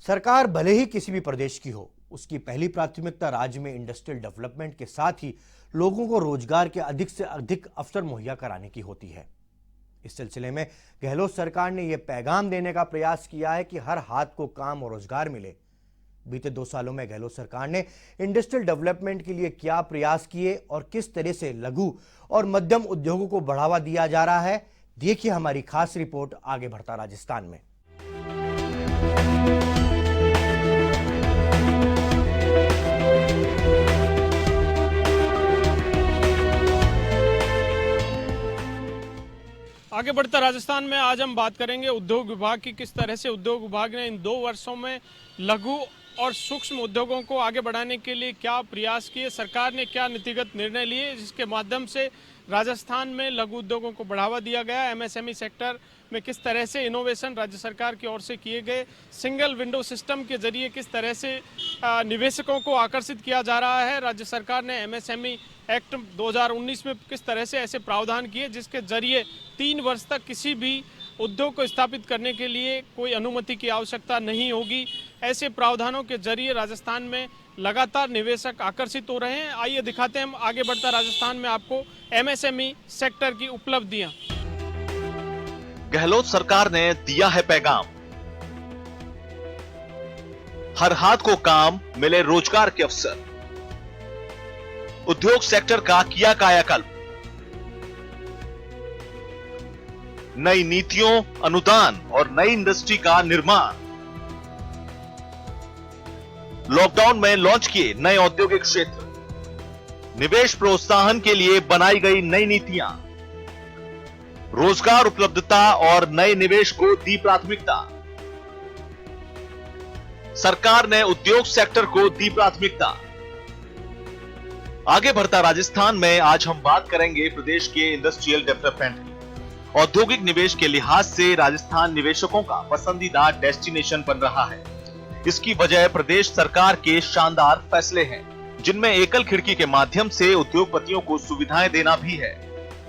सरकार भले ही किसी भी प्रदेश की हो, उसकी पहली प्राथमिकता राज्य में इंडस्ट्रियल डेवलपमेंट के साथ ही लोगों को रोजगार के अधिक से अधिक अवसर मुहैया कराने की होती है। इस सिलसिले में गहलोत सरकार ने यह पैगाम देने का प्रयास किया है कि हर हाथ को काम और रोजगार मिले। बीते 2 सालों में गहलोत सरकार ने इंडस्ट्रियल डेवलपमेंट के लिए क्या प्रयास किए और किस तरह से लघु और मध्यम उद्योगों को बढ़ावा दिया जा रहा है, देखिए हमारी खास रिपोर्ट आगे बढ़ता राजस्थान में। आगे बढ़ता राजस्थान में आज हम बात करेंगे उद्योग विभाग की, किस तरह से उद्योग विभाग ने इन 2 वर्षों में लघु और सूक्ष्म उद्योगों को आगे बढ़ाने के लिए क्या प्रयास किए, सरकार ने क्या नीतिगत निर्णय लिए जिसके माध्यम से राजस्थान में लघु उद्योगों को बढ़ावा दिया गया। एमएसएमई सेक्टर में किस तरह से इनोवेशन राज्य सरकार की ओर से किए गए, सिंगल विंडो सिस्टम के जरिए किस तरह से निवेशकों को आकर्षित किया जा रहा है। राज्य सरकार ने एमएसएमई एक्ट 2019 में किस तरह से ऐसे प्रावधान किए जिसके जरिए 3 वर्ष तक किसी भी उद्योग को स्थापित करने के लिए कोई अनुमति की आवश्यकता नहीं होगी। ऐसे प्रावधानों के जरिए राजस्थान में लगातार निवेशक आकर्षित हो रहे हैं। आइए दिखाते हैं हम आगे बढ़ता राजस्थान में आपको एमएसएमई सेक्टर की उपलब्धियां। गहलोत सरकार ने दिया है पैगाम, हर हाथ को काम, मिले रोजगार के अवसर। उद्योग सेक्टर का किया कायाकल्प, नई नीतियों, अनुदान और नई इंडस्ट्री का निर्माण। लॉकडाउन में लॉन्च किए नए औद्योगिक क्षेत्र, निवेश प्रोत्साहन के लिए बनाई गई नई नीतियां, रोजगार उपलब्धता और नए निवेश को दी प्राथमिकता। सरकार ने उद्योग सेक्टर को दी प्राथमिकता। आगे बढ़ता राजस्थान में आज हम बात करेंगे प्रदेश के इंडस्ट्रियल डेवलपमेंट की। औद्योगिक निवेश के लिहाज से राजस्थान निवेशकों का पसंदीदा डेस्टिनेशन बन रहा है। इसकी वजह प्रदेश सरकार के शानदार फैसले हैं, जिनमें एकल खिड़की के माध्यम से उद्योगपतियों को सुविधाएं देना भी है।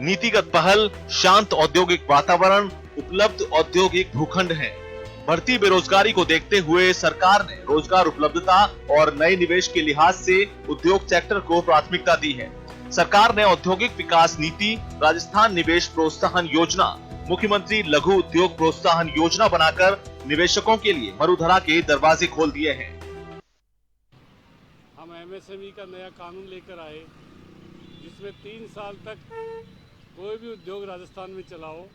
नीतिगत पहल, शांत औद्योगिक वातावरण, उपलब्ध औद्योगिक भूखंड है। बढ़ती बेरोजगारी को देखते हुए सरकार ने रोजगार उपलब्धता और नए निवेश के लिहाज से उद्योग सेक्टर को प्राथमिकता दी है। सरकार ने औद्योगिक विकास नीति, राजस्थान निवेश प्रोत्साहन योजना, मुख्यमंत्री लघु उद्योग प्रोत्साहन योजना बनाकर निवेशकों के लिए मरुधरा के दरवाजे खोल दिए हैं। हम एमएसएमई का नया कानून लेकर आए, जिसमें 3 साल तक कोई भी उद्योग राजस्थान में चलाओ,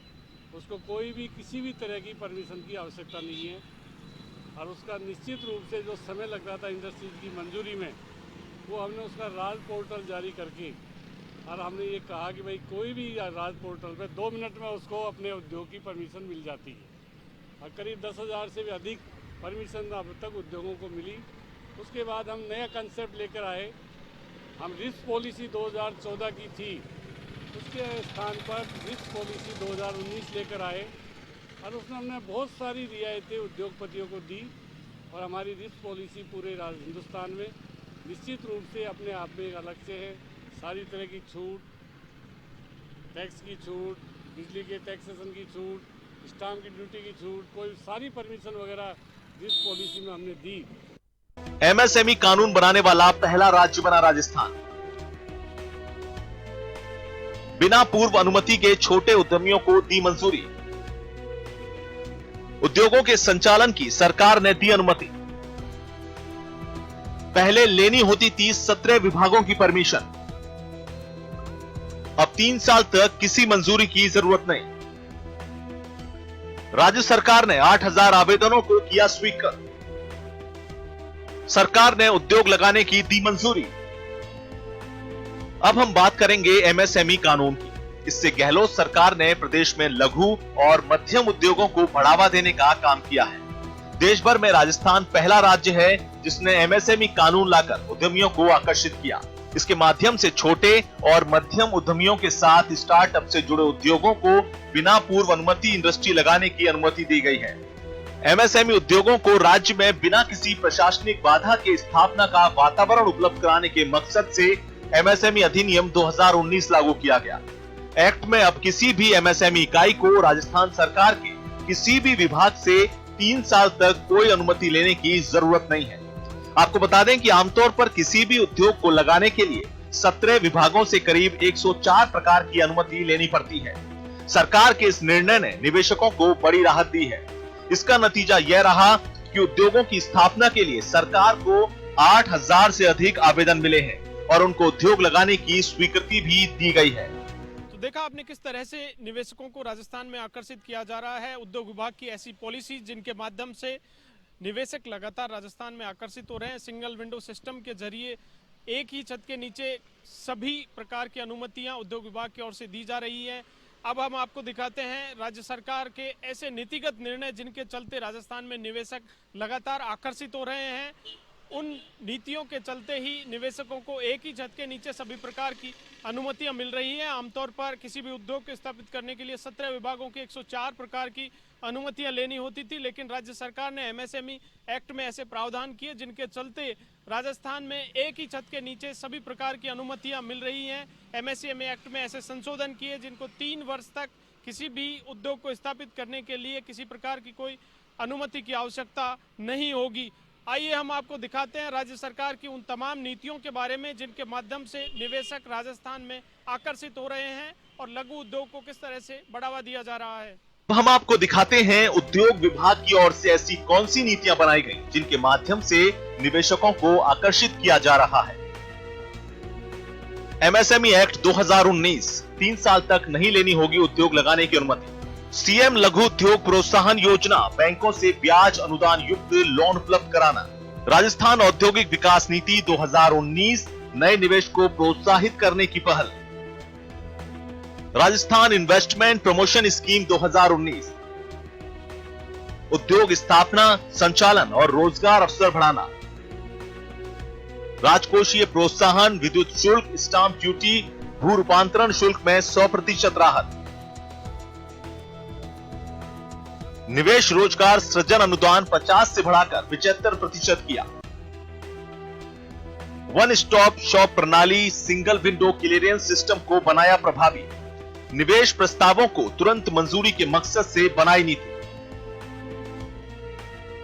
उसको कोई भी किसी भी तरह की परमिशन की आवश्यकता नहीं है। और उसका निश्चित रूप से जो समय लग रहा था इंडस्ट्रीज की मंजूरी में, वो हमने उसका राज पोर्टल जारी करके, और हमने ये कहा कि भाई कोई भी राज पोर्टल पे 2 मिनट में उसको अपने उद्योग की परमिशन मिल जाती है। और करीब 10,000 से भी अधिक परमिशन अब तक उद्योगों को मिली। उसके बाद हम नया कंसेप्ट लेकर आए। हम रिस्क पॉलिसी 2014 की थी, उसके स्थान पर रिस्क पॉलिसी 2019 लेकर आए, और उसमें हमने बहुत सारी रियायतें उद्योगपतियों को दी। और हमारी रिस्क पॉलिसी पूरे हिंदुस्तान में निश्चित रूप से अपने आप में अलग से है। सारी तरह की छूट, टैक्स की छूट, बिजली के टैक्सेशन की छूट, स्टाम्प की ड्यूटी की छूट, कोई सारी परमिशन वगैरह रिस्क पॉलिसी में हमने दी। एमएसएमई कानून बनाने वाला पहला राज्य बना राजस्थान। बिना पूर्व अनुमति के छोटे उद्यमियों को दी मंजूरी। उद्योगों के संचालन की सरकार ने दी अनुमति। पहले लेनी होती थी 17 विभागों की परमिशन, अब 3 साल तक किसी मंजूरी की जरूरत नहीं। राज्य सरकार ने 8,000 आवेदनों को किया स्वीकार। सरकार ने उद्योग लगाने की दी मंजूरी। अब हम बात करेंगे एमएसएमई कानून की। इससे गहलोत सरकार ने प्रदेश में लघु और मध्यम उद्योगों को बढ़ावा देने का काम किया है। देश भर में राजस्थान पहला राज्य है जिसने एमएसएमई कानून लाकर उद्यमियों को आकर्षित किया। इसके माध्यम से छोटे और मध्यम उद्यमियों के साथ स्टार्टअप से जुड़े उद्योगों को बिना पूर्व अनुमति इंडस्ट्री लगाने की अनुमति दी गई है। एमएसएमई उद्योगों को राज्य में बिना किसी प्रशासनिक बाधा के स्थापना का वातावरण उपलब्ध कराने के मकसद से एमएसएमई अधिनियम 2019 लागू किया गया। एक्ट में अब किसी भी एमएसएमई इकाई को राजस्थान सरकार के किसी भी विभाग से 3 साल तक कोई अनुमति लेने की जरूरत नहीं है। आपको बता दें कि आमतौर पर किसी भी उद्योग को लगाने के लिए 17 विभागों से करीब 104 प्रकार की अनुमति लेनी पड़ती है। सरकार के इस निर्णय ने निवेशकों को बड़ी राहत दी है। इसका नतीजा यह रहा कि उद्योगों की स्थापना के लिए सरकार को 8,000 से अधिक आवेदन मिले हैं और उनको उद्योग लगाने की स्वीकृति भी दी गई है। तो देखा आपने किस तरह से निवेशकों को राजस्थान में आकर्षित किया जा रहा है। उद्योग विभाग की ऐसी पॉलिसी जिनके माध्यम से निवेशक लगातार राजस्थान में आकर्षित हो रहे हैं। सिंगल विंडो सिस्टम के जरिए एक ही छत के नीचे सभी प्रकार की अनुमतियां उद्योग विभाग की ओर से दी जा रही है। अब हम आपको दिखाते हैं राज्य सरकार के ऐसे नीतिगत निर्णय जिनके चलते राजस्थान में निवेशक लगातार आकर्षित हो रहे हैं। उन नीतियों के चलते ही निवेशकों को एक ही छत के नीचे सभी प्रकार की अनुमतियां मिल रही हैं। आमतौर पर किसी भी उद्योग को स्थापित करने के लिए 17 विभागों की 104 प्रकार की अनुमतियां लेनी होती थी, लेकिन राज्य सरकार ने एमएसएमई एक्ट में ऐसे प्रावधान किए जिनके चलते राजस्थान में एक ही छत के नीचे सभी प्रकार की अनुमतियां मिल रही हैं। एमएसएमई एक्ट में ऐसे संशोधन किए जिनको 3 वर्ष तक किसी भी उद्योग को स्थापित करने के लिए किसी प्रकार की कोई अनुमति की आवश्यकता नहीं होगी। आइए हम आपको दिखाते हैं राज्य सरकार की उन तमाम नीतियों के बारे में जिनके माध्यम से निवेशक राजस्थान में आकर्षित हो रहे हैं और लघु उद्योग को किस तरह से बढ़ावा दिया जा रहा है। हम आपको दिखाते हैं उद्योग विभाग की ओर से ऐसी कौन सी नीतियां बनाई गई जिनके माध्यम से निवेशकों को आकर्षित किया जा रहा है। एमएसएमई एक्ट 2019, 3 साल तक नहीं लेनी होगी उद्योग लगाने की अनुमति। सीएम लघु उद्योग प्रोत्साहन योजना, बैंकों से ब्याज अनुदान युक्त लोन उपलब्ध कराना। राजस्थान औद्योगिक विकास नीति 2019, नए निवेश को प्रोत्साहित करने की पहल। राजस्थान इन्वेस्टमेंट प्रमोशन स्कीम 2019, उद्योग स्थापना, संचालन और रोजगार अवसर बढ़ाना। राजकोषीय प्रोत्साहन, विद्युत शुल्क, स्टाम्प ड्यूटी, भू रूपांतरण शुल्क में 100% राहत। निवेश रोजगार सृजन अनुदान 50 से बढ़ाकर 75% किया। वन स्टॉप शॉप प्रणाली, सिंगल विंडो क्लियरेंस सिस्टम को बनाया प्रभावी। निवेश प्रस्तावों को तुरंत मंजूरी के मकसद से बनाई नीति।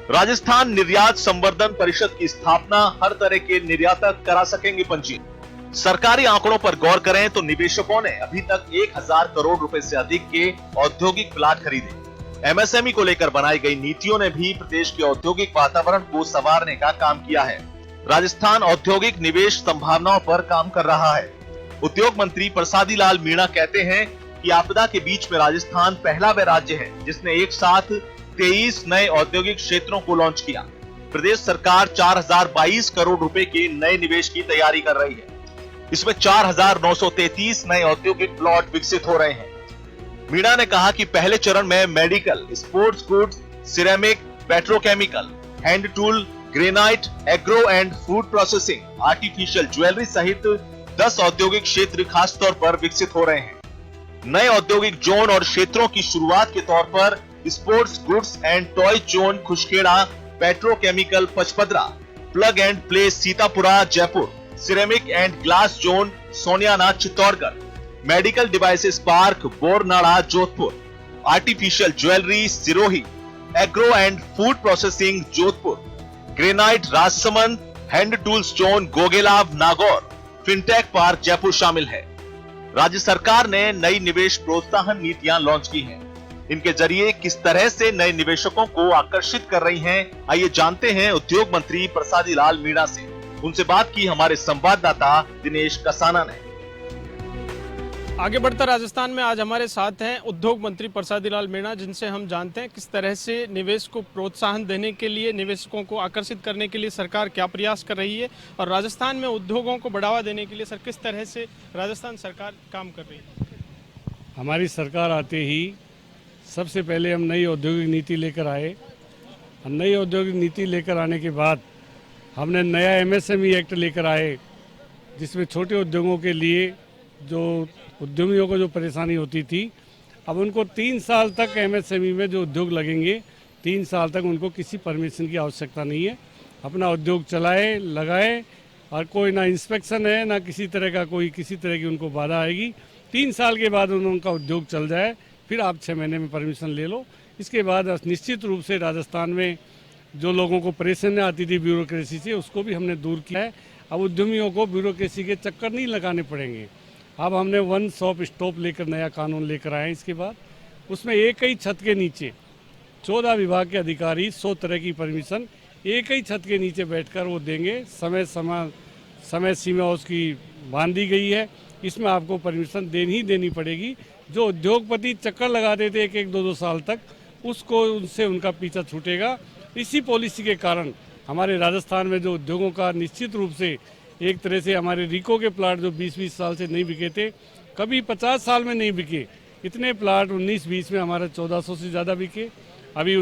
राजस्थान निर्यात संवर्धन परिषद की स्थापना, हर तरह के निर्यातक करा सकेंगे पंजीयन। सरकारी आंकड़ों पर गौर करें तो निवेशकों ने अभी तक 1,000 करोड़ रुपए से अधिक के औद्योगिक प्लाट खरीदे। एमएसएमई को लेकर बनाई गई नीतियों ने भी प्रदेश के औद्योगिक वातावरण को संवारने का काम किया है। राजस्थान औद्योगिक निवेश संभावनाओं पर काम कर रहा है। उद्योग मंत्री प्रसादी लाल मीणा कहते हैं कि आपदा के बीच में राजस्थान पहला वह राज्य है जिसने एक साथ 23 नए औद्योगिक क्षेत्रों को लॉन्च किया। प्रदेश सरकार 4,022 करोड़ रुपए के नए निवेश की तैयारी कर रही है। इसमें 4,933 नए औद्योगिक प्लॉट विकसित हो रहे हैं। मीणा ने कहा कि पहले चरण में medical, sports goods, ceramic, petrochemical, hand tool, granite, agro and food processing, artificial jewellery सहित 10 औद्योगिक क्षेत्र खासतौर पर विकसित हो रहे हैं। नए औद्योगिक जोन और क्षेत्रों की शुरुआत के तौर पर sports goods and toy zone Khushkhera, petrochemical Pachpadra, plug and play Sitapura Jaipur, ceramic and glass zone Soniyana Chittorgarh, medical devices park Boranada Jodhpur, artificial jewellery Sirohi, agro and food processing Jodhpur, granite Rajsamand, hand tools zone Gogelao Nagaur, fintech park Jaipur शामिल है। राज्य सरकार ने नई निवेश प्रोत्साहन नीतियां लॉन्च की हैं। इनके जरिए किस तरह से नए निवेशकों को आकर्षित कर रही हैं, आइए जानते हैं उद्योग मंत्री प्रसादी लाल मीणा से। उनसे बात की हमारे संवाददाता दिनेश कसाना ने। आगे बढ़कर राजस्थान में आज हमारे साथ हैं उद्योग मंत्री प्रसादी लाल मीणा, जिनसे हम जानते हैं किस तरह से निवेश को प्रोत्साहन देने के लिए, निवेशकों को आकर्षित करने के लिए सरकार क्या प्रयास कर रही है और राजस्थान में उद्योगों को बढ़ावा देने के लिए सर किस तरह से राजस्थान सरकार काम कर रही है। हमारी सरकार आते ही सबसे पहले हम नई औद्योगिक नीति लेकर आए। नई औद्योगिक नीति लेकर आने के बाद हमने नया एमएसएमई एक्ट लेकर आए, जिसमें छोटे उद्योगों के लिए जो उद्यमियों को जो परेशानी होती थी, अब उनको 3 साल तक एमएसएमई में जो उद्योग लगेंगे, 3 साल तक उनको किसी परमिशन की आवश्यकता नहीं है। अपना उद्योग चलाए, लगाए और कोई ना इंस्पेक्शन है ना किसी तरह की उनको बाधा आएगी। 3 साल के बाद उनका उद्योग चल जाए, फिर आप 6 महीने में परमिशन ले लो। इसके बाद निश्चित रूप से राजस्थान में जो लोगों को परेशानी आती थी ब्यूरोक्रेसी से, उसको भी हमने दूर किया है। अब उद्यमियों को ब्यूरोक्रेसी के चक्कर नहीं लगाने पड़ेंगे। अब हमने वन स्टॉप स्टॉप लेकर नया कानून लेकर आए। इसके बाद उसमें एक ही छत के नीचे 14 विभाग के अधिकारी 100 तरह की परमिशन एक ही छत के नीचे बैठकर वो देंगे। समय सीमा उसकी बांधी गई है। इसमें आपको परमिशन देनी पड़ेगी। जो उद्योगपति चक्कर लगाते थे एक 2 साल तक, उसको उनसे उनका पीछा छूटेगा। इसी पॉलिसी के कारण हमारे राजस्थान में जो उद्योगों का निश्चित रूप से एक तरह से हमारे रिको के प्लाट जो 20-20 साल से नहीं बिके थे, कभी 50 साल में नहीं बिके, इतने प्लाट 19-20 में हमारे 1400 से ज़्यादा बिके। अभी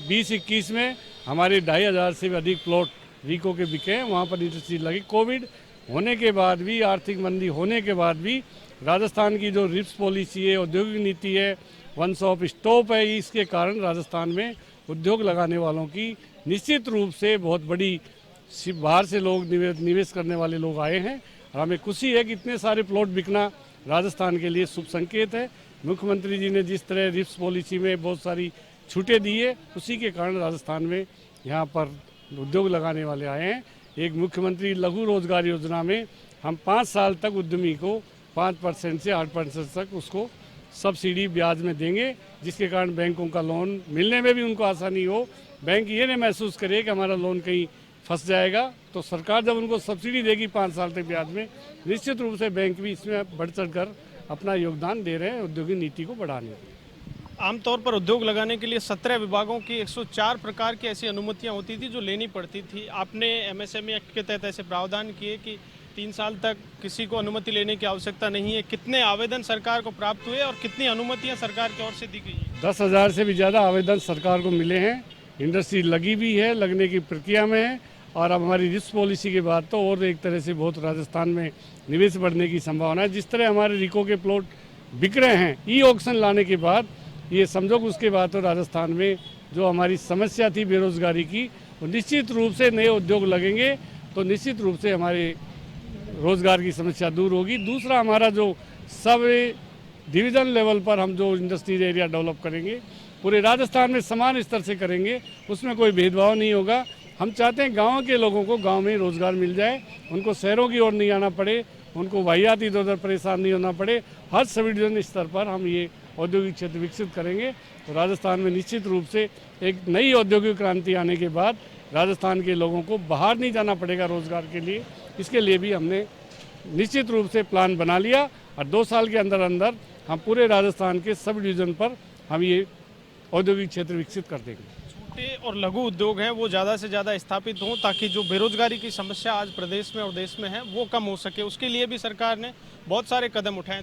20-21 में हमारे 2500 से भी अधिक प्लॉट रिको के बिके हैं। वहाँ पर इंडस्ट्री लगी। कोविड होने के बाद भी, आर्थिक मंदी होने के बाद भी राजस्थान की जो रिप्स पॉलिसी है, औद्योगिक नीति है, वन स्टॉप स्टॉप है, इसके कारण राजस्थान में उद्योग लगाने वालों की निश्चित रूप से बहुत बड़ी बाहर से लोग निवेश करने वाले लोग आए हैं। और हमें खुशी है कि इतने सारे प्लॉट बिकना राजस्थान के लिए शुभ संकेत है। मुख्यमंत्री जी ने जिस तरह रिप्स पॉलिसी में बहुत सारी छूटें दी है, उसी के कारण राजस्थान में यहाँ पर उद्योग लगाने वाले आए हैं। एक मुख्यमंत्री लघु रोजगार योजना में हम 5 साल तक उद्यमी को 5% से 8% तक उसको सब्सिडी ब्याज में देंगे, जिसके कारण बैंकों का लोन मिलने में भी उनको आसानी हो। बैंक ये नहीं महसूस करे कि हमारा लोन कहीं फंस जाएगा। तो सरकार जब उनको सब्सिडी देगी 5 साल तक ब्याज में, निश्चित रूप से बैंक भी इसमें बढ़ चढ़ कर अपना योगदान दे रहे हैं औद्योगिक नीति को बढ़ाने में। आमतौर पर उद्योग लगाने के लिए 17 विभागों की 104 प्रकार की ऐसी अनुमतियां होती थी जो लेनी पड़ती थी। आपने एमएसएमई एक्ट के तहत ऐसे प्रावधान किए कि 3 साल तक किसी को अनुमति लेने की आवश्यकता नहीं है। कितने आवेदन सरकार को प्राप्त हुए और कितनी अनुमतियां सरकार की ओर से दी गई? 10,000 से भी ज़्यादा आवेदन सरकार को मिले हैं। इंडस्ट्री लगी भी है, लगने की प्रक्रिया में है। और अब हमारी रिस्क पॉलिसी के बाद तो और एक तरह से बहुत राजस्थान में निवेश बढ़ने की संभावना है। जिस तरह हमारे रिको के प्लॉट बिक रहे हैं ई ऑक्शन लाने के बाद, ये समझो कि उसके बाद तो राजस्थान में जो हमारी समस्या थी बेरोजगारी की, वो निश्चित रूप से नए उद्योग लगेंगे तो निश्चित रूप से हमारे रोजगार की समस्या दूर होगी। दूसरा, हमारा जो सब डिवीज़न लेवल पर हम जो इंडस्ट्रियल एरिया डेवलप करेंगे, पूरे राजस्थान में समान स्तर से करेंगे, उसमें कोई भेदभाव नहीं होगा। हम चाहते हैं गाँव के लोगों को गाँव में ही रोजगार मिल जाए, उनको शहरों की ओर नहीं आना पड़े, उनको वाहियात इधर उधर परेशान नहीं होना पड़े। हर सब डिवीजन स्तर पर हम ये औद्योगिक क्षेत्र विकसित करेंगे। तो राजस्थान में निश्चित रूप से एक नई औद्योगिक क्रांति आने के बाद राजस्थान के लोगों को बाहर नहीं जाना पड़ेगा रोजगार के लिए। इसके लिए भी हमने निश्चित रूप से प्लान बना लिया और 2 साल के अंदर अंदर हम पूरे राजस्थान के सब डिवीजन पर हम ये औद्योगिक क्षेत्र विकसित कर देंगे। छोटे और लघु उद्योग हैं वो ज़्यादा से ज़्यादा स्थापित हों ताकि जो बेरोजगारी की समस्या आज प्रदेश में और देश में है वो कम हो सके। उसके लिए भी सरकार ने बहुत सारे कदम उठाए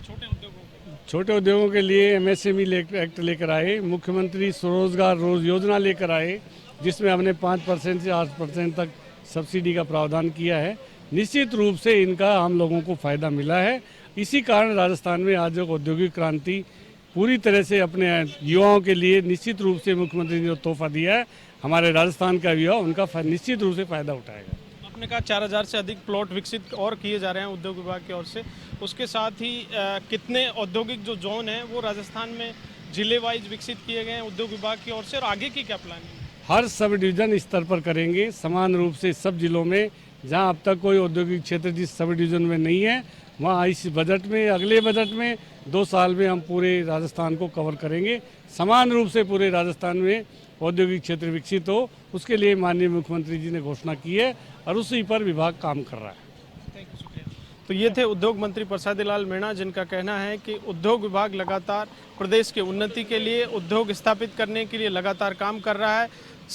छोटे उद्योगों के लिए। एमएसएमई एक्ट लेकर आए, मुख्यमंत्री स्वरोजगार योजना लेकर आए, जिसमें हमने 5% से 8% तक सब्सिडी का प्रावधान किया है। निश्चित रूप से इनका हम लोगों को फायदा मिला है। इसी कारण राजस्थान में आज औद्योगिक क्रांति पूरी तरह से अपने युवाओं के लिए निश्चित रूप से मुख्यमंत्री ने जो तोहफा दिया है, हमारे राजस्थान का युवा उनका निश्चित रूप से फायदा उठाएगा। आपने कहा 4000 से अधिक प्लॉट विकसित और किए जा रहे हैं उद्योग विभाग की ओर से। उसके साथ ही कितने औद्योगिक जो जोन है वो राजस्थान में जिले वाइज विकसित किए गए हैं उद्योग विभाग की ओर से, और आगे की क्या प्लानिंग है? हर सब डिवीजन स्तर पर करेंगे समान रूप से सब जिलों में। जहां अब तक कोई औद्योगिक क्षेत्र जिस सब डिवीजन में नहीं है, वहाँ इस बजट में, अगले बजट में 2 साल में हम पूरे राजस्थान को कवर करेंगे। समान रूप से पूरे राजस्थान में औद्योगिक क्षेत्र विकसित हो, उसके लिए माननीय मुख्यमंत्री जी ने घोषणा की है और उसी पर विभाग काम कर रहा है। तो ये थे उद्योग मंत्री प्रसादी लाल मीणा, जिनका कहना है कि उद्योग विभाग लगातार प्रदेश के उन्नति के लिए, उद्योग स्थापित करने के लिए लगातार काम कर रहा है।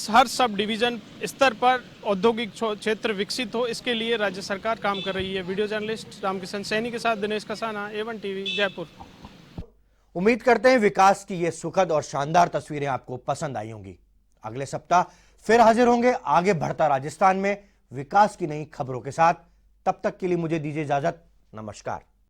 हर सब डिवीजन स्तर पर औद्योगिक क्षेत्र विकसित हो, इसके लिए राज्य सरकार काम कर रही है। वीडियो जर्नलिस्ट रामकिशन सैनी के साथ दिनेश कसाना, A1 टीवी, जयपुर। उम्मीद करते हैं विकास की ये सुखद और शानदार तस्वीरें आपको पसंद आई होंगी। अगले सप्ताह फिर हाजिर होंगे आगे बढ़ता राजस्थान में विकास की नई खबरों के साथ। तब तक के लिए मुझे दीजिए इजाजत। नमस्कार।